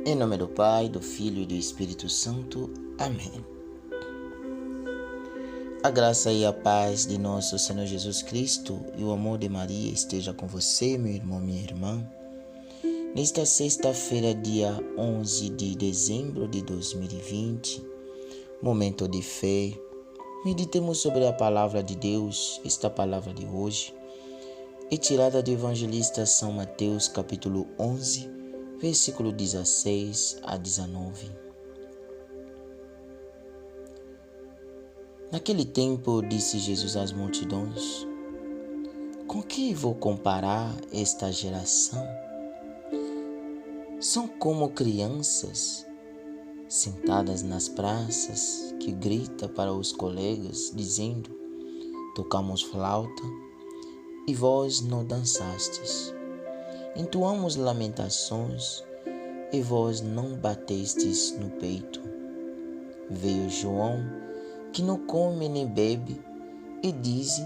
Em nome do Pai, do Filho e do Espírito Santo. Amém. A graça e a paz de nosso Senhor Jesus Cristo e o amor de Maria esteja com você, meu irmão, minha irmã. Nesta sexta-feira, dia 11 de dezembro de 2020, momento de fé, meditemos sobre a palavra de Deus. Esta palavra de hoje é tirada do evangelista São Mateus, capítulo 11, versículo 16 a 19. Naquele tempo, disse Jesus às multidões: com que vou comparar esta geração? São como crianças sentadas nas praças que grita para os colegas, dizendo: tocamos flauta e vós não dançastes. Entoamos lamentações e vós não batestes no peito. Veio João, que não come nem bebe, e diz: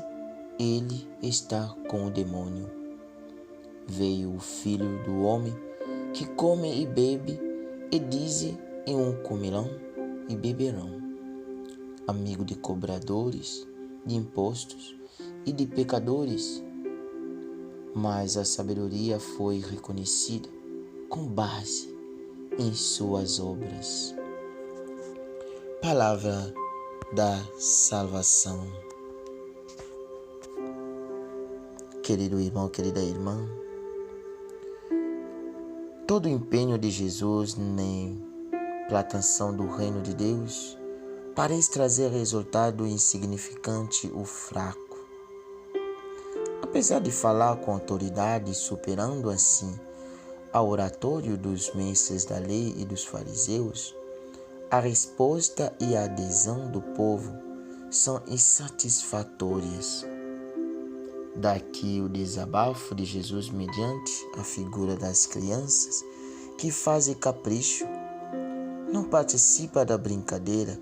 ele está com o demônio. Veio o Filho do Homem, que come e bebe, e diz: em um comerão e beberão. Amigo de cobradores de impostos e de pecadores. Mas a sabedoria foi reconhecida com base em suas obras. Palavra da salvação. Querido irmão, querida irmã, todo o empenho de Jesus na implantação do reino de Deus parece trazer resultado insignificante ou fraco. Apesar de falar com autoridade, superando assim a oratório dos mestres da lei e dos fariseus, a resposta e a adesão do povo são insatisfatórias. Daqui o desabafo de Jesus mediante a figura das crianças que fazem capricho. Não participa da brincadeira.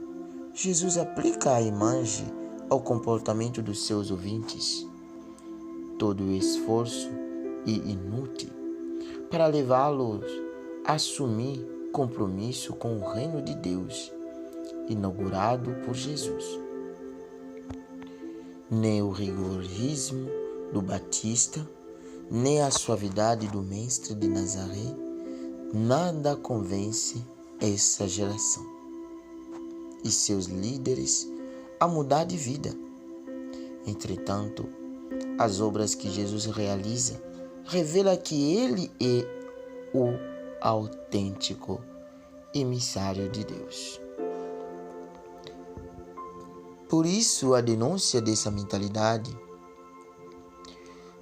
Jesus aplica a imagem ao comportamento dos seus ouvintes. Todo o esforço é inútil para levá-los a assumir compromisso com o reino de Deus, inaugurado por Jesus. Nem o rigorismo do Batista, nem a suavidade do Mestre de Nazaré, nada convence essa geração e seus líderes a mudar de vida. Entretanto, as obras que Jesus realiza revelam que ele é o autêntico emissário de Deus. Por isso, a denúncia dessa mentalidade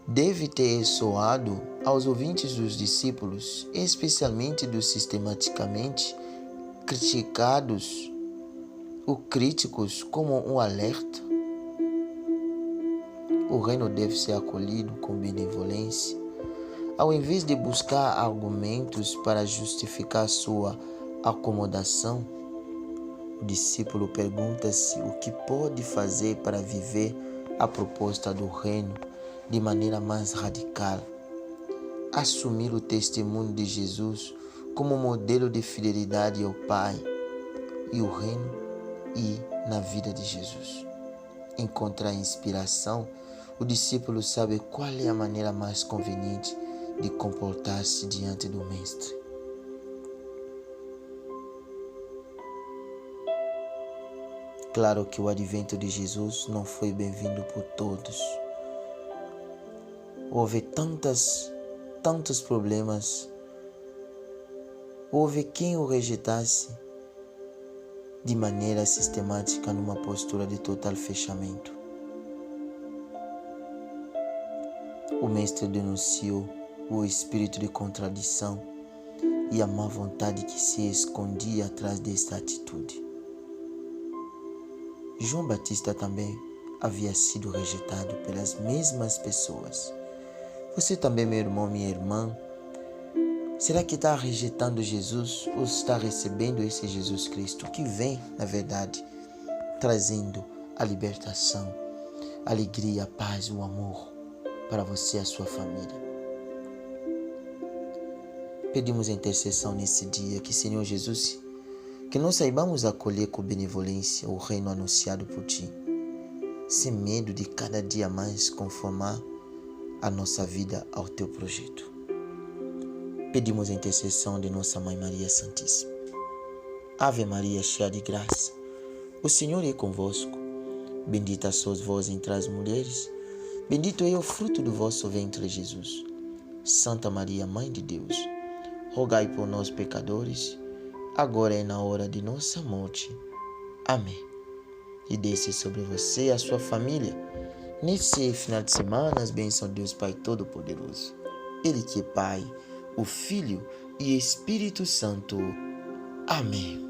deve ter soado aos ouvintes dos discípulos, especialmente dos sistematicamente criticados ou críticos, como um alerta. O reino deve ser acolhido com benevolência. Ao invés de buscar argumentos para justificar sua acomodação, o discípulo pergunta-se o que pode fazer para viver a proposta do reino de maneira mais radical. Assumir o testemunho de Jesus como modelo de fidelidade ao Pai e o reino e na vida de Jesus. Encontrar inspiração, o discípulo sabe qual é a maneira mais conveniente de comportar-se diante do Mestre. Claro que o advento de Jesus não foi bem-vindo por todos. Houve tantos problemas. Houve quem o rejeitasse de maneira sistemática numa postura de total fechamento. O Mestre denunciou o espírito de contradição e a má vontade que se escondia atrás desta atitude. João Batista também havia sido rejeitado pelas mesmas pessoas. Você também, meu irmão, minha irmã, será que está rejeitando Jesus ou está recebendo esse Jesus Cristo que vem, na verdade, trazendo a libertação, a alegria, a paz, o amor para você e a sua família? Pedimos a intercessão nesse dia que, Senhor Jesus, que nós saibamos acolher com benevolência o reino anunciado por Ti, sem medo de cada dia mais conformar a nossa vida ao Teu projeto. Pedimos a intercessão de nossa Mãe Maria Santíssima. Ave Maria, cheia de graça, o Senhor é convosco. Bendita sois vós entre as mulheres, bendito é o fruto do vosso ventre, Jesus. Santa Maria, Mãe de Deus, rogai por nós, pecadores, agora é na hora de nossa morte. Amém. E desça sobre você e a sua família, nesse final de semana, as bênçãos de Deus Pai Todo-Poderoso. Ele que é Pai, o Filho e Espírito Santo. Amém.